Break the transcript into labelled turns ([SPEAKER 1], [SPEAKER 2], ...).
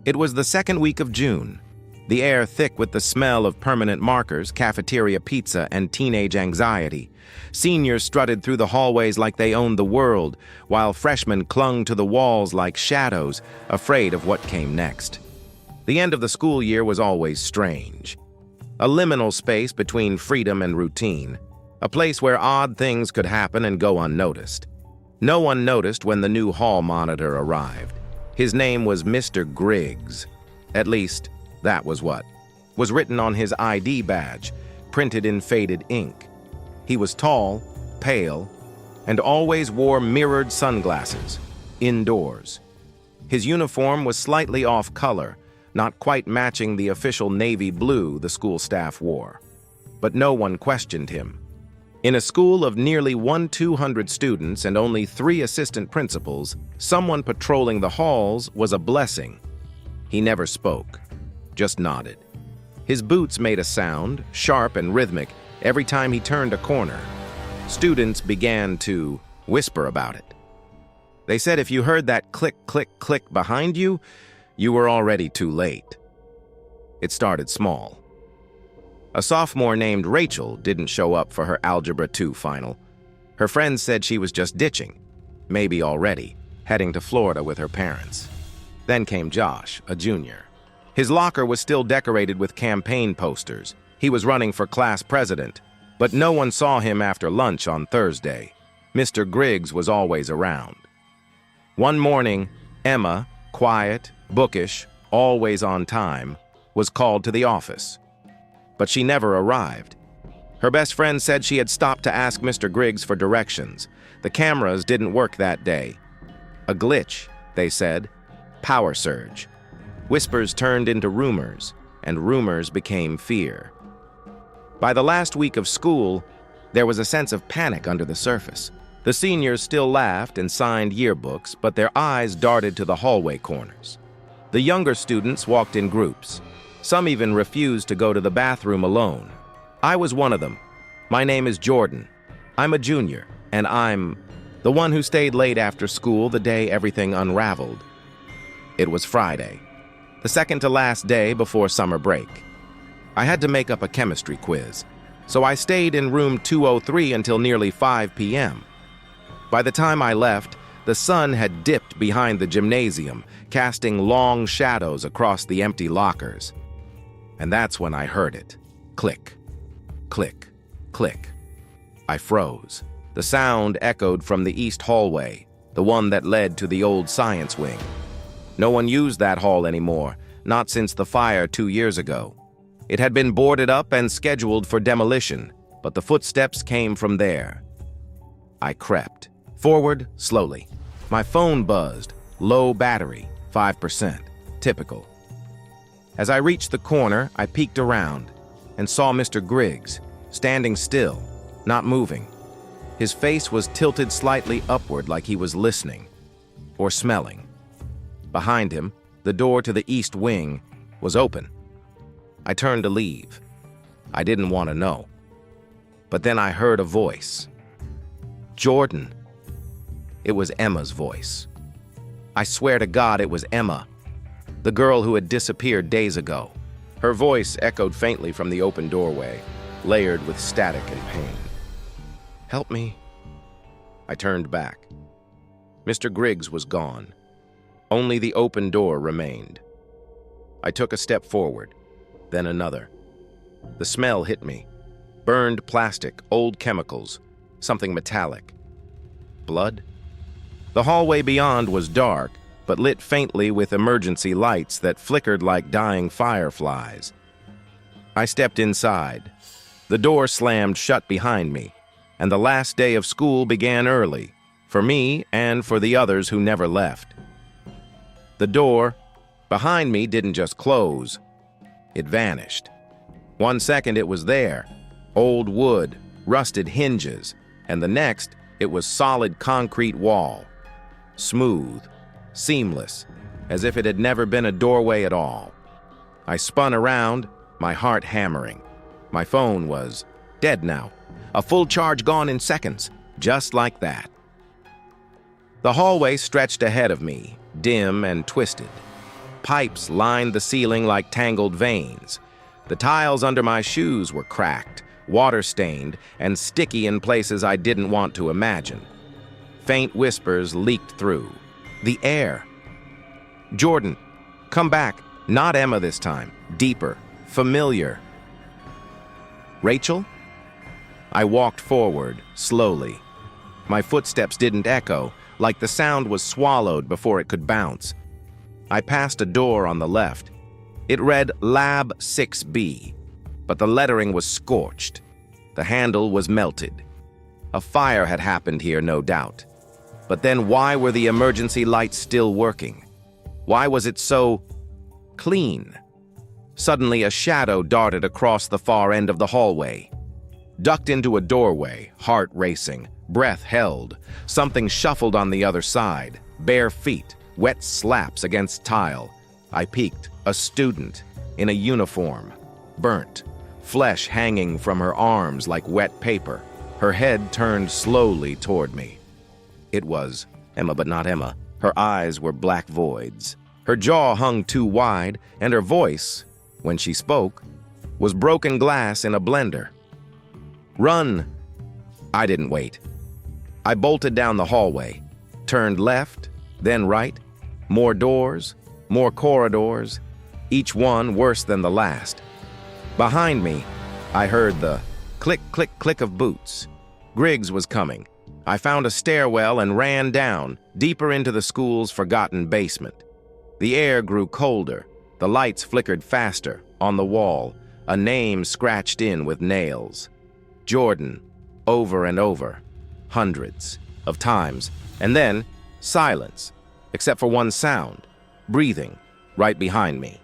[SPEAKER 1] It was the second week of June, the air thick with the smell of permanent markers, cafeteria pizza, and teenage anxiety. Seniors strutted through the hallways like they owned the world, while freshmen clung to the walls like shadows, afraid of what came next. The end of the school year was always strange. A liminal space between freedom and routine, a place where odd things could happen and go unnoticed. No one noticed when the new hall monitor arrived. His name was Mr. Griggs. At least, that was what was written on his ID badge, printed in faded ink. He was tall, pale, and always wore mirrored sunglasses, indoors. His uniform was slightly off color, not quite matching the official navy blue the school staff wore. But no one questioned him. In a school of nearly 200 students and only 3 assistant principals, someone patrolling the halls was a blessing. He never spoke, just nodded. His boots made a sound, sharp and rhythmic, every time he turned a corner. Students began to whisper about it. They said if you heard that click, click, click behind you, you were already too late. It started small. A sophomore named Rachel didn't show up for her Algebra 2 final. Her friends said she was just ditching, maybe already, heading to Florida with her parents. Then came Josh, a junior. His locker was still decorated with campaign posters. He was running for class president, but no one saw him after lunch on Thursday. Mr. Griggs was always around. One morning, Emma, quiet, bookish, always on time, was called to the office. But she never arrived. Her best friend said she had stopped to ask Mr. Griggs for directions. The cameras didn't work that day. A glitch, they said. Power surge. Whispers turned into rumors, and rumors became fear. By the last week of school, there was a sense of panic under the surface. The seniors still laughed and signed yearbooks, but their eyes darted to the hallway corners. The younger students walked in groups. Some even refused to go to the bathroom alone. I was one of them. My name is Jordan. I'm a junior, and I'm the one who stayed late after school the day everything unraveled. It was Friday, the second to last day before summer break. I had to make up a chemistry quiz, so I stayed in room 203 until nearly 5 p.m. By the time I left, the sun had dipped behind the gymnasium, casting long shadows across the empty lockers. And that's when I heard it. Click, click, click. I froze. The sound echoed from the east hallway, the one that led to the old science wing. No one used that hall anymore, not since the fire 2 years ago. It had been boarded up and scheduled for demolition, but the footsteps came from there. I crept forward slowly. My phone buzzed, low battery, 5%, typical. As I reached the corner, I peeked around and saw Mr. Griggs, standing still, not moving. His face was tilted slightly upward like he was listening or smelling. Behind him, the door to the east wing was open. I turned to leave. I didn't want to know. But then I heard a voice. Jordan. It was Emma's voice. I swear to God it was Emma, the girl who had disappeared days ago. Her voice echoed faintly from the open doorway, layered with static and pain. Help me. I turned back. Mr. Griggs was gone. Only the open door remained. I took a step forward, then another. The smell hit me. Burned plastic, old chemicals, something metallic. Blood? The hallway beyond was dark, but lit faintly with emergency lights that flickered like dying fireflies. I stepped inside. The door slammed shut behind me, and the last day of school began early, for me and for the others who never left. The door behind me didn't just close, it vanished. 1 second it was there, old wood, rusted hinges, and the next it was solid concrete wall. Smooth, seamless, as if it had never been a doorway at all. I spun around, my heart hammering. My phone was dead now, a full charge gone in seconds, just like that. The hallway stretched ahead of me, dim and twisted. Pipes lined the ceiling like tangled veins. The tiles under my shoes were cracked, water-stained, and sticky in places I didn't want to imagine. Faint whispers leaked through. The air. "Jordan, come back." Not Emma this time. Deeper. Familiar. "Rachel?" I walked forward, slowly. My footsteps didn't echo, like the sound was swallowed before it could bounce. I passed a door on the left. It read Lab 6B, but the lettering was scorched. The handle was melted. A fire had happened here, no doubt. But then why were the emergency lights still working? Why was it so clean? Suddenly, a shadow darted across the far end of the hallway. Ducked into a doorway, heart racing, breath held. Something shuffled on the other side. Bare feet, wet slaps against tile. I peeked. A student, in a uniform. Burnt. Flesh hanging from her arms like wet paper. Her head turned slowly toward me. It was Emma, but not Emma. Her eyes were black voids. Her jaw hung too wide, and her voice, when she spoke, was broken glass in a blender. "Run!" I didn't wait. I bolted down the hallway, turned left, then right. More doors, more corridors, each one worse than the last. Behind me, I heard the click, click, click of boots. Griggs was coming. I found a stairwell and ran down, deeper into the school's forgotten basement. The air grew colder. The lights flickered faster. On the wall, a name scratched in with nails. Jordan, over and over, hundreds of times. And then, silence, except for one sound, breathing, right behind me.